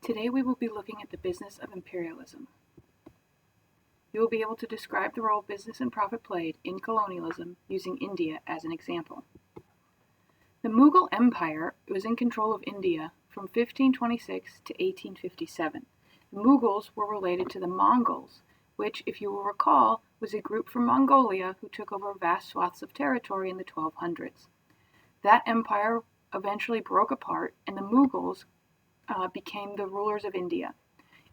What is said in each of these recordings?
Today we will be looking at the business of imperialism. You will be able to describe the role business and profit played in colonialism using India as an example. The Mughal Empire was in control of India from 1526 to 1857. The Mughals were related to the Mongols, which, if you will recall, was a group from Mongolia who took over vast swaths of territory in the 1200s. That empire eventually broke apart, and the Mughals became the rulers of India.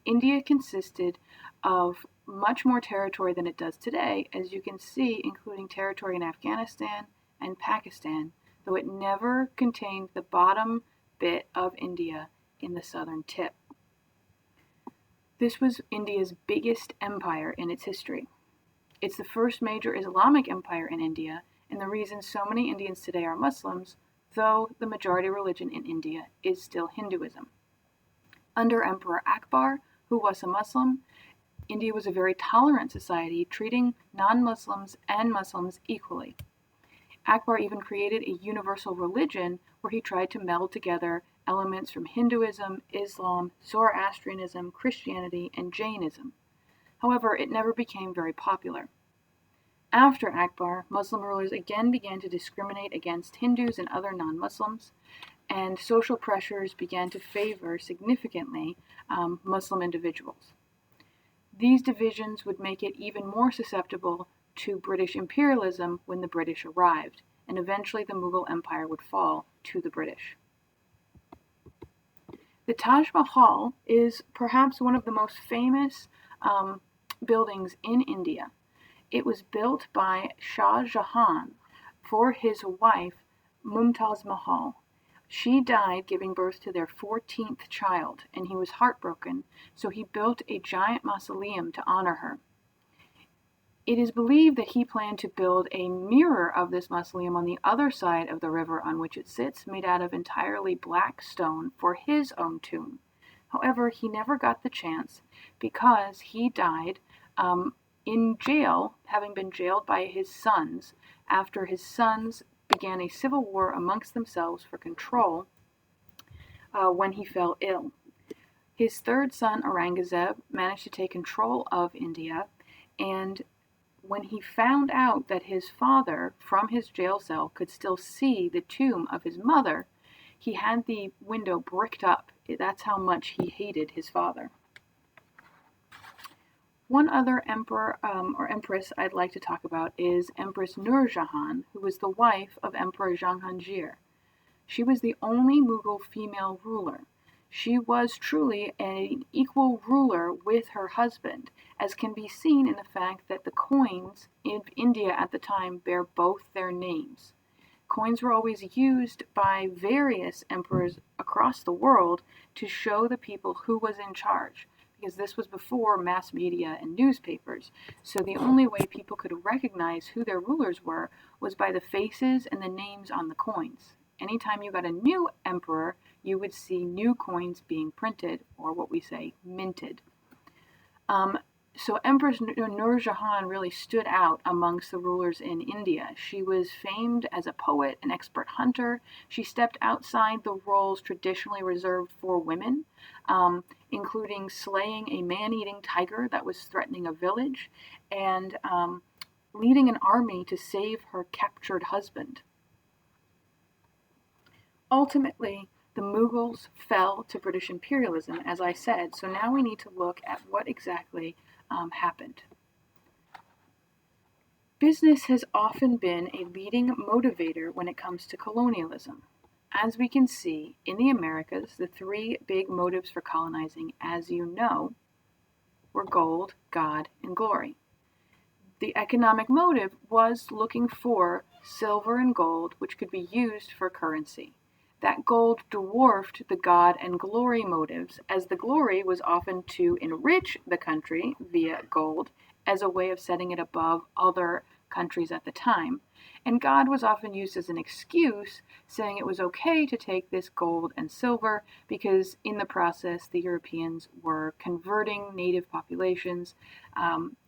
India consisted of much more territory than it does today, as you can see, including territory in Afghanistan and Pakistan, though it never contained the bottom bit of India in the southern tip. This was India's biggest empire in its history. It's the first major Islamic empire in India, and the reason so many Indians today are Muslims, though the majority religion in India is still Hinduism. Under Emperor Akbar, who was a Muslim, India was a very tolerant society, treating non-Muslims and Muslims equally. Akbar even created a universal religion where he tried to meld together elements from Hinduism, Islam, Zoroastrianism, Christianity, and Jainism. However, it never became very popular. After Akbar, Muslim rulers again began to discriminate against Hindus and other non-Muslims, and social pressures began to favor significantly Muslim individuals. These divisions would make it even more susceptible to British imperialism when the British arrived, and eventually the Mughal Empire would fall to the British. The Taj Mahal is perhaps one of the most famous buildings in India. It was built by Shah Jahan for his wife Mumtaz Mahal. She died giving birth to their 14th child, and he was heartbroken, so he built a giant mausoleum to honor her. It is believed that he planned to build a mirror of this mausoleum on the other side of the river on which it sits, made out of entirely black stone, for his own tomb. However, he never got the chance because he died in jail, having been jailed by his sons, after his sons began a civil war amongst themselves for control when he fell ill. His third son, Aurangzeb, managed to take control of India, and when he found out that his father, from his jail cell, could still see the tomb of his mother, he had the window bricked up. That's how much he hated his father. One other emperor or empress I'd like to talk about is Empress Nur Jahan, who was the wife of Emperor Jahangir. She was the only Mughal female ruler. She was truly an equal ruler with her husband, as can be seen in the fact that the coins in India at the time bear both their names. Coins were always used by various emperors across the world to show the people who was in charge, because this was before mass media and newspapers. So the only way people could recognize who their rulers were was by the faces and the names on the coins. Anytime you got a new emperor, you would see new coins being printed, or what we say, minted. So Empress Nur Jahan really stood out amongst the rulers in India. She was famed as a poet, an expert hunter. She stepped outside the roles traditionally reserved for women, including slaying a man-eating tiger that was threatening a village, and leading an army to save her captured husband. Ultimately, the Mughals fell to British imperialism, as I said, so now we need to look at what exactly happened. Business has often been a leading motivator when it comes to colonialism. As we can see, in the Americas, the three big motives for colonizing, as you know, were gold, God, and glory. The economic motive was looking for silver and gold, which could be used for currency. That gold dwarfed the God and glory motives, as the glory was often to enrich the country via gold as a way of setting it above other countries at the time. And God was often used as an excuse, saying it was okay to take this gold and silver because in the process the Europeans were converting native populations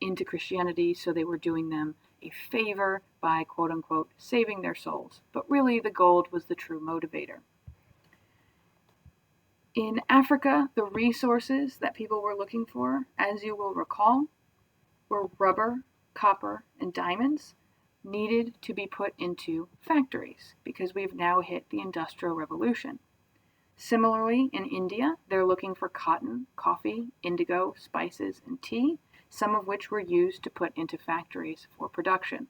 into Christianity, so they were doing them a favor by, quote unquote, saving their souls. But really the gold was the true motivator. In Africa, the resources that people were looking for, as you will recall, were rubber, copper, and diamonds needed to be put into factories because we've now hit the Industrial Revolution. Similarly, in India, they're looking for cotton, coffee, indigo, spices, and tea, some of which were used to put into factories for production.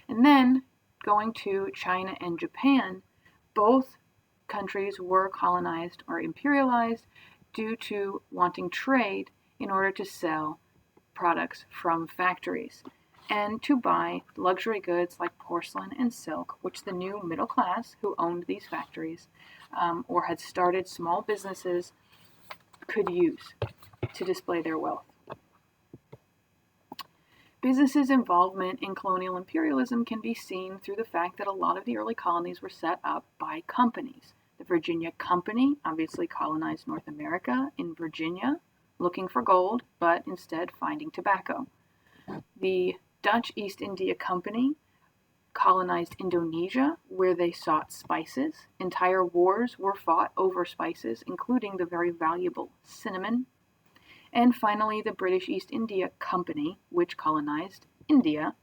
And then, going to China and Japan, both countries were colonized or imperialized due to wanting trade in order to sell products from factories and to buy luxury goods like porcelain and silk, which the new middle class who owned these factories or had started small businesses could use to display their wealth. Businesses' involvement in colonial imperialism can be seen through the fact that a lot of the early colonies were set up by companies. The Virginia Company obviously colonized North America in Virginia, looking for gold, but instead finding tobacco. The Dutch East India Company colonized Indonesia, where they sought spices. Entire wars were fought over spices, including the very valuable cinnamon. And finally, the British East India Company, which colonized India,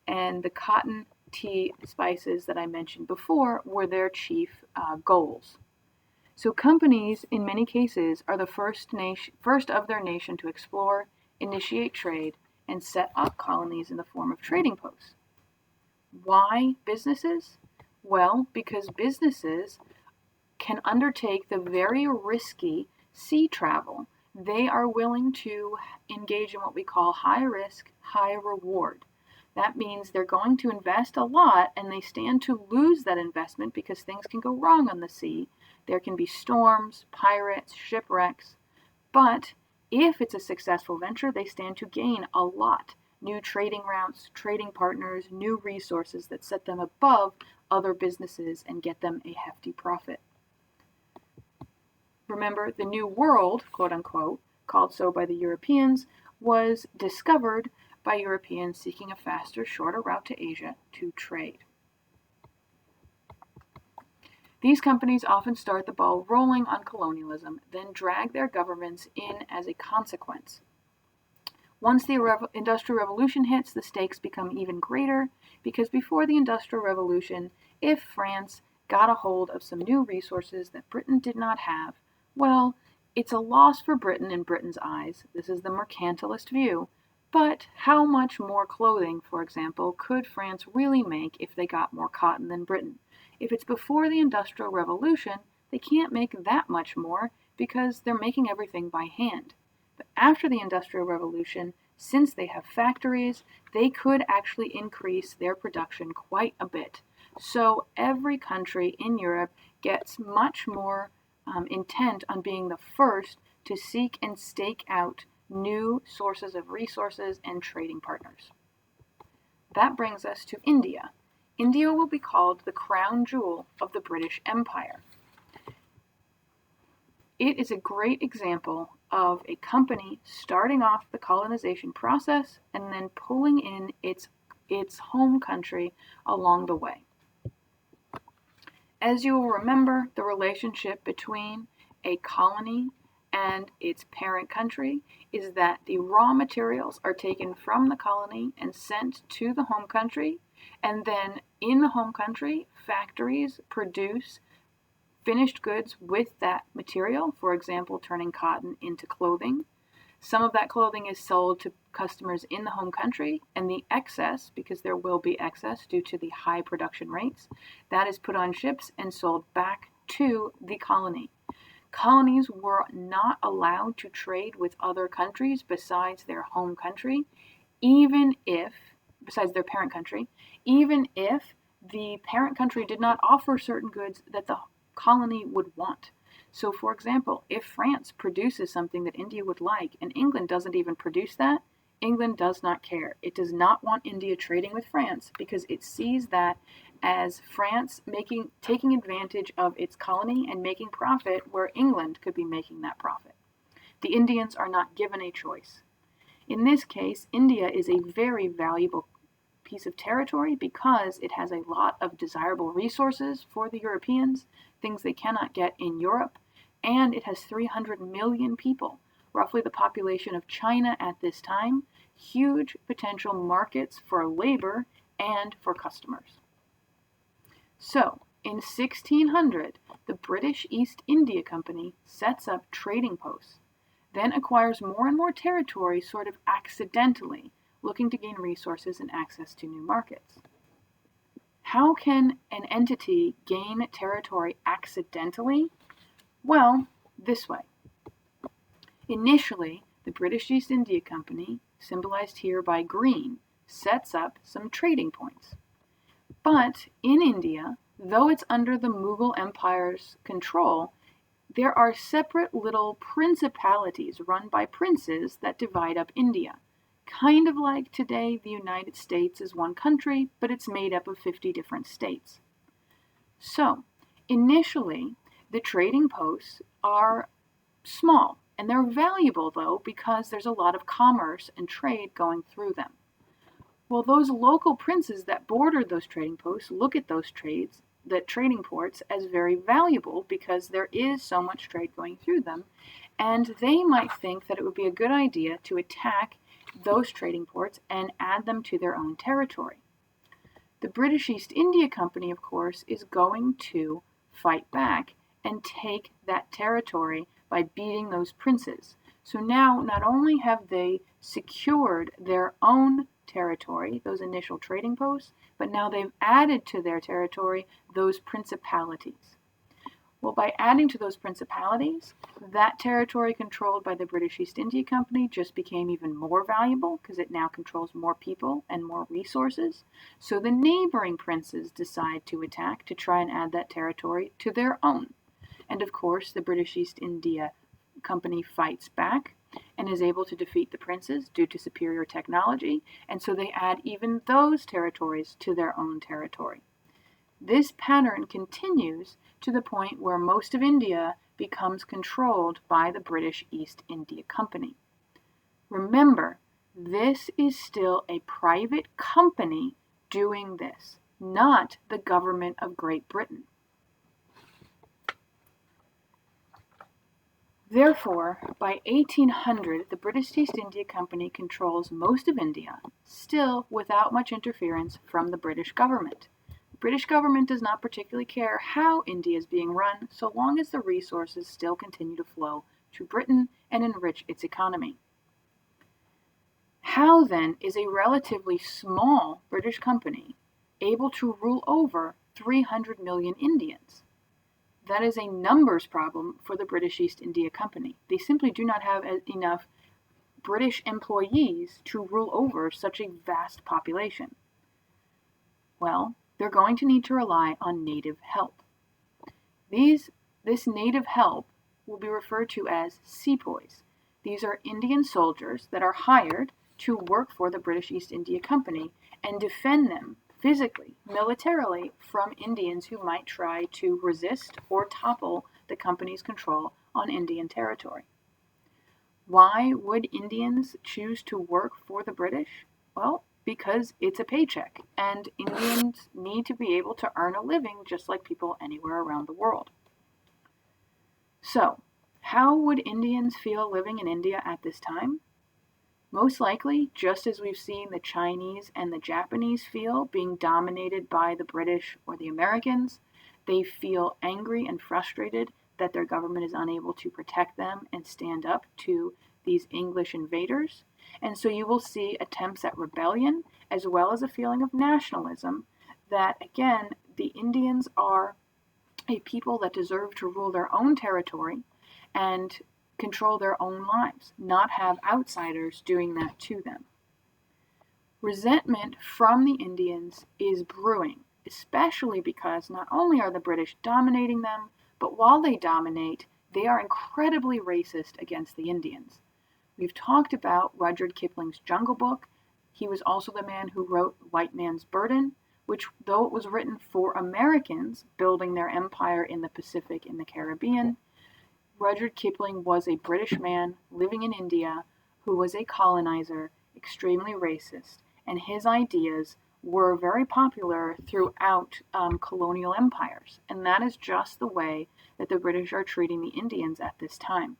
and the cotton, tea, spices that I mentioned before were their chief goals. So companies, in many cases, are the first of their nation to explore, initiate trade, and set up colonies in the form of trading posts. Why businesses? Well, because businesses can undertake the very risky sea travel. They are willing to engage in what we call high risk, high reward. That means they're going to invest a lot and they stand to lose that investment because things can go wrong on the sea. There can be storms, pirates, shipwrecks. But if it's a successful venture, they stand to gain a lot. New trading routes, trading partners, new resources that set them above other businesses and get them a hefty profit. Remember, the New World, quote unquote, called so by the Europeans, was discovered by Europeans seeking a faster, shorter route to Asia to trade. These companies often start the ball rolling on colonialism, then drag their governments in as a consequence. Once the Industrial Revolution hits, the stakes become even greater because before the Industrial Revolution, if France got a hold of some new resources that Britain did not have, well, it's a loss for Britain in Britain's eyes. This is the mercantilist view. But how much more clothing, for example, could France really make if they got more cotton than Britain? If it's before the Industrial Revolution, they can't make that much more because they're making everything by hand. But after the Industrial Revolution, since they have factories, they could actually increase their production quite a bit. So every country in Europe gets much more intent on being the first to seek and stake out new sources of resources and trading partners. That brings us to India. India will be called the crown jewel of the British Empire. It is a great example of a company starting off the colonization process and then pulling in its home country along the way. As you will remember, the relationship between a colony and its parent country is that the raw materials are taken from the colony and sent to the home country, and then in the home country, factories produce finished goods with that material, for example, turning cotton into clothing. Some of that clothing is sold to customers in the home country, and the excess, because there will be excess due to the high production rates, that is put on ships and sold back to the colony. Colonies were not allowed to trade with other countries besides their home country, besides their parent country, even if the parent country did not offer certain goods that the colony would want. So, for example, if France produces something that India would like and England doesn't even produce that, England does not care. It does not want India trading with France because it sees that as France taking advantage of its colony and making profit where England could be making that profit. The Indians are not given a choice. In this case, India is a very valuable piece of territory because it has a lot of desirable resources for the Europeans, things they cannot get in Europe. and it has 300 million people, roughly the population of China at this time, huge potential markets for labor and for customers. So, in 1600, the British East India Company sets up trading posts, then acquires more and more territory sort of accidentally, looking to gain resources and access to new markets. How can an entity gain territory accidentally? Well, this way. Initially, the British East India Company, symbolized here by green, sets up some trading points. But in India, though it's under the Mughal Empire's control, there are separate little principalities run by princes that divide up India. Kind of like today the United States is one country, but it's made up of 50 different states. So, initially, the trading posts are small, and they're valuable though because there's a lot of commerce and trade going through them. Well, those local princes that bordered those trading posts look at those trading ports as very valuable because there is so much trade going through them, and they might think that it would be a good idea to attack those trading ports and add them to their own territory. The British East India Company, of course, is going to fight back and take that territory by beating those princes. So now not only have they secured their own territory, those initial trading posts, but now they've added to their territory those principalities. Well, by adding to those principalities, that territory controlled by the British East India Company just became even more valuable because it now controls more people and more resources. So the neighboring princes decide to attack to try and add that territory to their own. And of course, the British East India Company fights back and is able to defeat the princes due to superior technology, and so they add even those territories to their own territory. This pattern continues to the point where most of India becomes controlled by the British East India Company. Remember, this is still a private company doing this, not the government of Great Britain. Therefore, by 1800, the British East India Company controls most of India, still without much interference from the British government. The British government does not particularly care how India is being run, so long as the resources still continue to flow to Britain and enrich its economy. How then is a relatively small British company able to rule over 300 million Indians? That is a numbers problem for the British East India Company. They simply do not have enough British employees to rule over such a vast population. Well, they're going to need to rely on native help. This native help will be referred to as sepoys. These are Indian soldiers that are hired to work for the British East India Company and defend them physically, militarily, from Indians who might try to resist or topple the company's control on Indian territory. Why would Indians choose to work for the British? Well, because it's a paycheck, and Indians need to be able to earn a living just like people anywhere around the world. So, how would Indians feel living in India at this time? Most likely, just as we've seen the Chinese and the Japanese feel being dominated by the British or the Americans, they feel angry and frustrated that their government is unable to protect them and stand up to these English invaders. And so you will see attempts at rebellion as well as a feeling of nationalism that, again, the Indians are a people that deserve to rule their own territory and control their own lives, not have outsiders doing that to them. Resentment from the Indians is brewing, especially because not only are the British dominating them, but while they dominate, they are incredibly racist against the Indians. We've talked about Rudyard Kipling's Jungle Book. He was also the man who wrote White Man's Burden, which, though it was written for Americans building their empire in the Pacific and the Caribbean, Rudyard Kipling was a British man living in India who was a colonizer, extremely racist, and his ideas were very popular throughout colonial empires. And that is just the way that the British are treating the Indians at this time.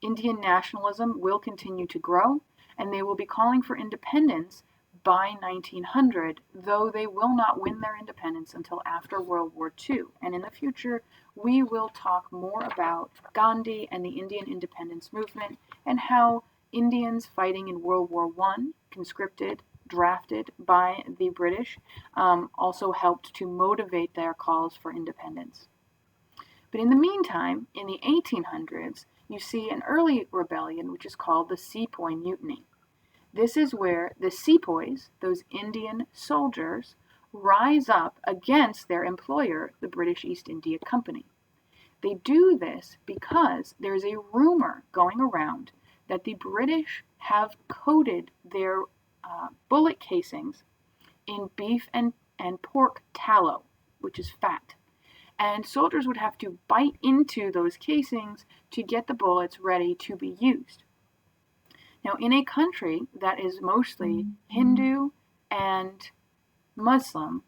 Indian nationalism will continue to grow, and they will be calling for independence by 1900, though they will not win their independence until after World War II. And in the future, we will talk more about Gandhi and the Indian independence movement and how Indians fighting in World War I, conscripted, drafted by the British, also helped to motivate their calls for independence. But in the meantime, in the 1800s, you see an early rebellion which is called the Sepoy Mutiny. This is where the Sepoys, those Indian soldiers, rise up against their employer, the British East India Company. They do this because there's a rumor going around that the British have coated their bullet casings in beef and pork tallow, which is fat. And soldiers would have to bite into those casings to get the bullets ready to be used. Now, in a country that is mostly Hindu and Muslim,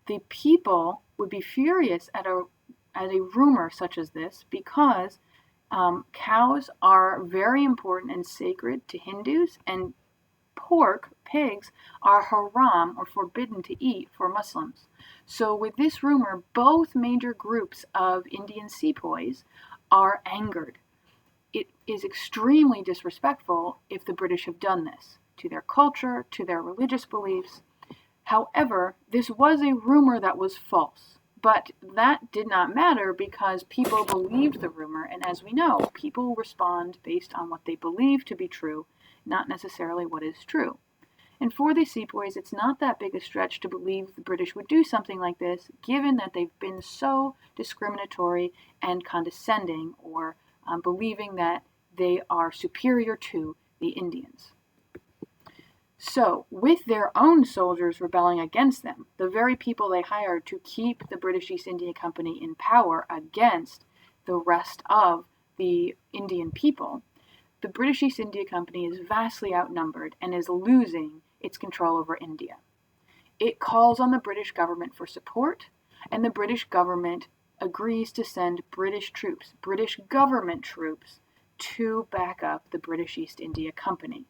the people would be furious at a rumor such as this because cows are very important and sacred to Hindus, and pigs, are haram or forbidden to eat for Muslims. So with this rumor, both major groups of Indian sepoys are angered. It is extremely disrespectful if the British have done this to their culture, to their religious beliefs. However, this was a rumor that was false. But that did not matter because people believed the rumor, and as we know, people respond based on what they believe to be true, not necessarily what is true. And for the sepoys, it's not that big a stretch to believe the British would do something like this, given that they've been so discriminatory and condescending, or believing that they are superior to the Indians. So, with their own soldiers rebelling against them, the very people they hired to keep the British East India Company in power against the rest of the Indian people, the British East India Company is vastly outnumbered and is losing its control over India. It calls on the British government for support, and the British government agrees to send British troops, British government troops, to back up the British East India Company.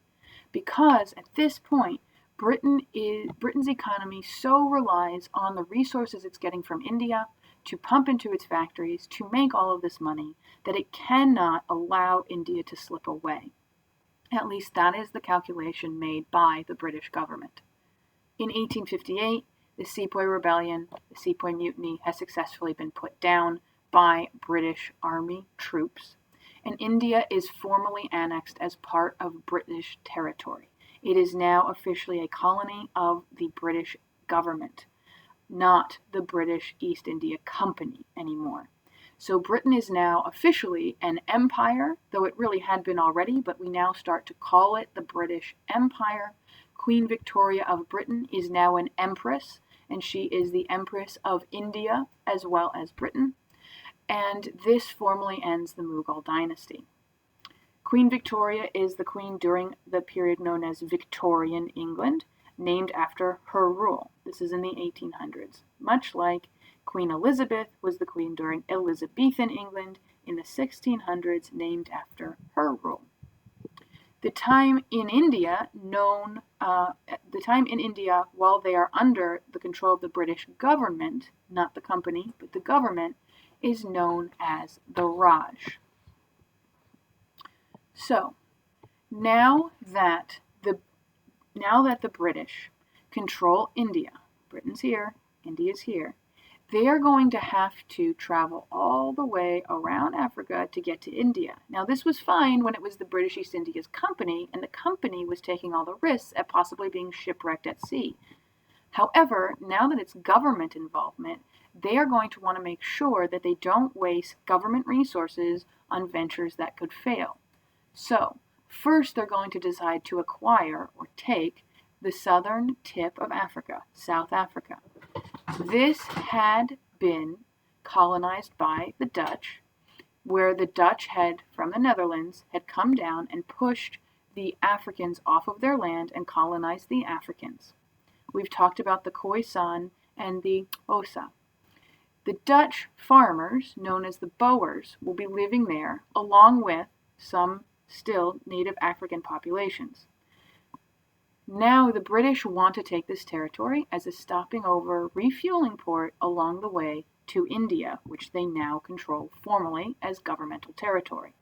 Because at this point, Britain's economy so relies on the resources it's getting from India to pump into its factories to make all of this money that it cannot allow India to slip away. At least that is the calculation made by the British government. In 1858, the Sepoy Rebellion, the Sepoy Mutiny, has successfully been put down by British Army troops, and India is formally annexed as part of British territory. It is now officially a colony of the British government, not the British East India Company anymore. So Britain is now officially an empire, though it really had been already, but we now start to call it the British Empire. Queen Victoria of Britain is now an empress, and she is the Empress of India as well as Britain. And this formally ends the Mughal dynasty. Queen Victoria is the queen during the period known as Victorian England, named after her rule. This is in the 1800s, much like Queen Elizabeth was the queen during Elizabethan England in the 1600s, named after her rule. The time in India while they are under the control of the British government, not the company, but the government, is known as the Raj. So, now that the British control India, Britain's here, India's here, they are going to have to travel all the way around Africa to get to India. Now, this was fine when it was the British East India Company, and the company was taking all the risks at possibly being shipwrecked at sea. However, now that it's government involvement, they are going to want to make sure that they don't waste government resources on ventures that could fail. So, first they're going to decide to acquire or take the southern tip of Africa, South Africa. This had been colonized by the Dutch, where the Dutch had, from the Netherlands, had come down and pushed the Africans off of their land and colonized the Africans. We've talked about the Khoisan and the Osa. The Dutch farmers, known as the Boers, will be living there, along with some still native African populations. Now the British want to take this territory as a stopping over refueling port along the way to India, which they now control formally as governmental territory.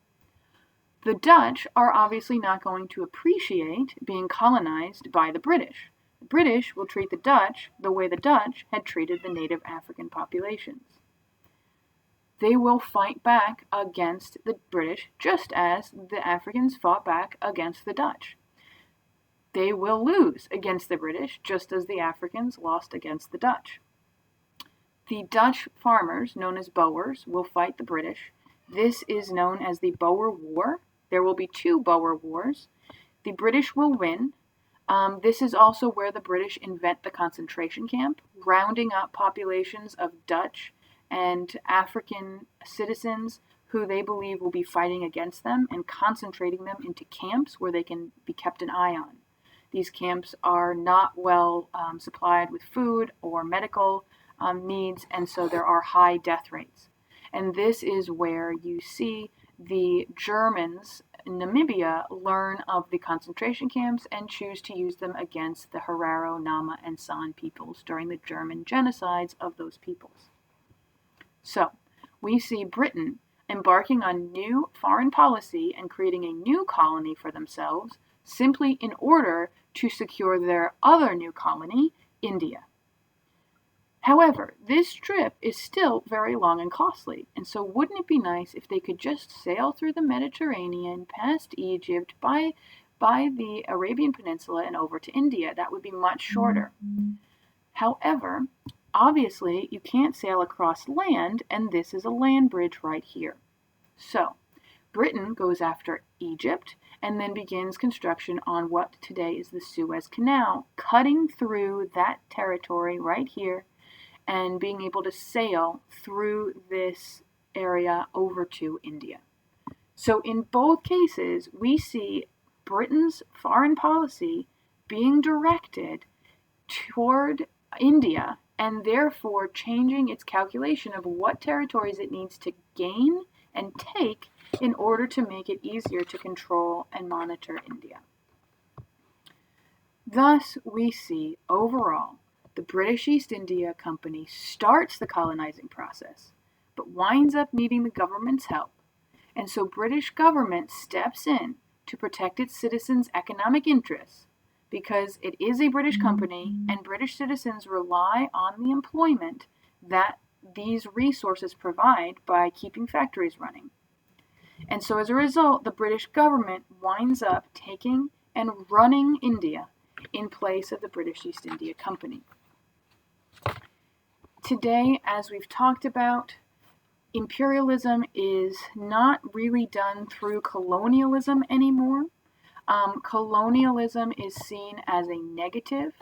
The Dutch are obviously not going to appreciate being colonized by the British. The British will treat the Dutch the way the Dutch had treated the native African populations. They will fight back against the British just as the Africans fought back against the Dutch. They will lose against the British just as the Africans lost against the Dutch. The Dutch farmers, known as Boers, will fight the British. This is known as the Boer War. There will be 2 Boer Wars. The British will win. This is also where the British invent the concentration camp, rounding up populations of Dutch and African citizens who they believe will be fighting against them and concentrating them into camps where they can be kept an eye on. These camps are not well supplied with food or medical needs, and so there are high death rates. And this is where you see the Germans in Namibia learn of the concentration camps and choose to use them against the Herero, Nama, and San peoples during the German genocides of those peoples. So, we see Britain embarking on new foreign policy and creating a new colony for themselves simply in order to secure their other new colony, India. However, this trip is still very long and costly, and so wouldn't it be nice if they could just sail through the Mediterranean, past Egypt, by the Arabian Peninsula and over to India? That would be much shorter. However, obviously you can't sail across land, and this is a land bridge right here. So, Britain goes after Egypt and then begins construction on what today is the Suez Canal, cutting through that territory right here and being able to sail through this area over to India. So in both cases, we see Britain's foreign policy being directed toward India and therefore changing its calculation of what territories it needs to gain and take in order to make it easier to control and monitor India. Thus, we see overall the British East India Company starts the colonizing process, but winds up needing the government's help. And so British government steps in to protect its citizens' economic interests because it is a British company and British citizens rely on the employment that these resources provide by keeping factories running. And so as a result, the British government winds up taking and running India in place of the British East India Company. Today, as we've talked about, imperialism is not really done through colonialism anymore. Colonialism is seen as a negative,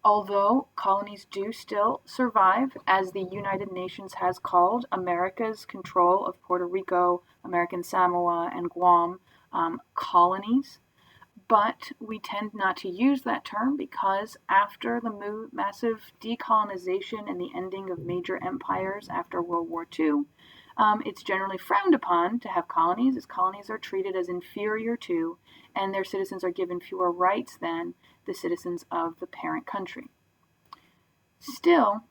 although colonies do still survive, as the United Nations has called America's control of Puerto Rico, American Samoa, and Guam colonies. But we tend not to use that term because after the massive decolonization and the ending of major empires after World War II, it's generally frowned upon to have colonies, as colonies are treated as inferior to, and their citizens are given fewer rights than the citizens of the parent country. Still,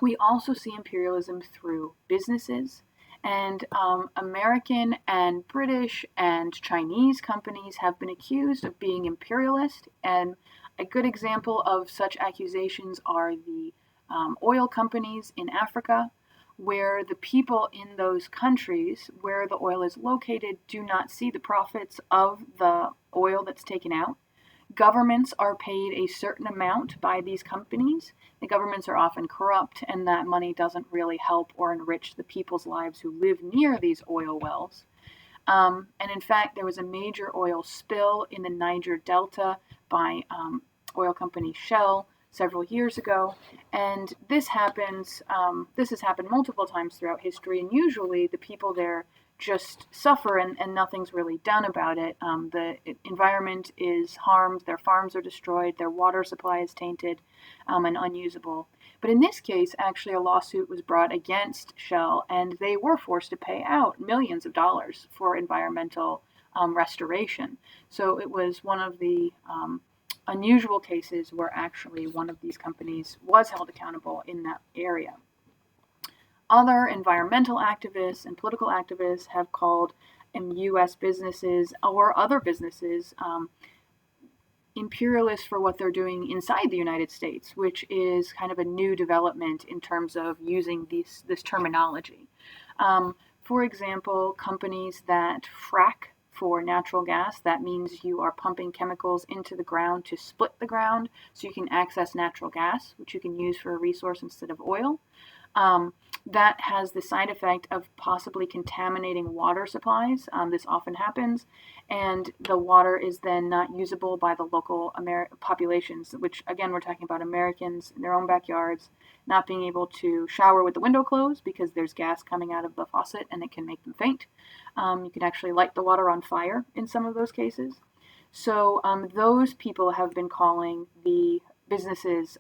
we also see imperialism through businesses, and American and British and Chinese companies have been accused of being imperialist, and a good example of such accusations are the oil companies in Africa, where the people in those countries where the oil is located do not see the profits of the oil that's taken out. Governments are paid a certain amount by these companies. The governments are often corrupt, and that money doesn't really help or enrich the people's lives who live near these oil wells. And in fact, there was a major oil spill in the Niger Delta by oil company Shell several years ago, and this has happened multiple times throughout history, and usually the people there just suffer and nothing's really done about it. The environment is harmed, their farms are destroyed, their water supply is tainted and unusable. But in this case, actually, a lawsuit was brought against Shell, and they were forced to pay out millions of dollars for environmental restoration. So it was one of the unusual cases where actually one of these companies was held accountable in that area. Other environmental activists and political activists have called U.S. businesses or other businesses imperialists for what they're doing inside the United States, which is kind of a new development in terms of using this terminology. For example, companies that frack for natural gas, that means you are pumping chemicals into the ground to split the ground so you can access natural gas, which you can use for a resource instead of oil. That has the side effect of possibly contaminating water supplies. This often happens, and the water is then not usable by the local populations, which again, we're talking about Americans in their own backyards, not being able to shower with the window closed because there's gas coming out of the faucet and it can make them faint. You can actually light the water on fire in some of those cases. So those people have been calling the businesses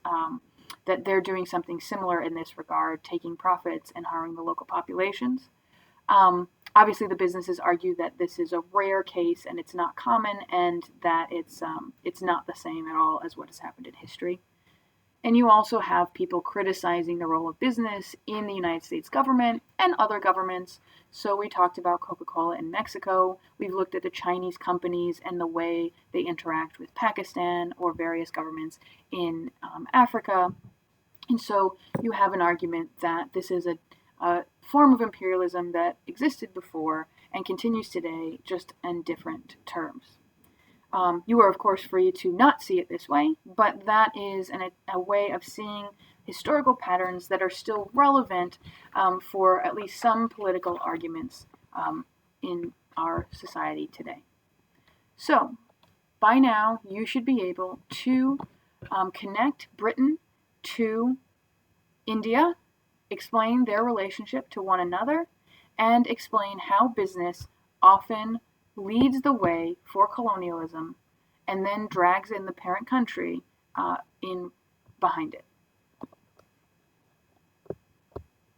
that they're doing something similar in this regard, taking profits and harming the local populations. Obviously, the businesses argue that this is a rare case and it's not common, and that it's not the same at all as what has happened in history. And you also have people criticizing the role of business in the United States government and other governments. So we talked about Coca-Cola in Mexico. We've looked at the Chinese companies and the way they interact with Pakistan or various governments in Africa. And so you have an argument that this is a form of imperialism that existed before and continues today, just in different terms. You are, of course, free to not see it this way, but that is a way of seeing historical patterns that are still relevant for at least some political arguments in our society today. So, by now, you should be able to connect Britain to India, explain their relationship to one another, and explain how business often leads the way for colonialism and then drags in the parent country in behind it.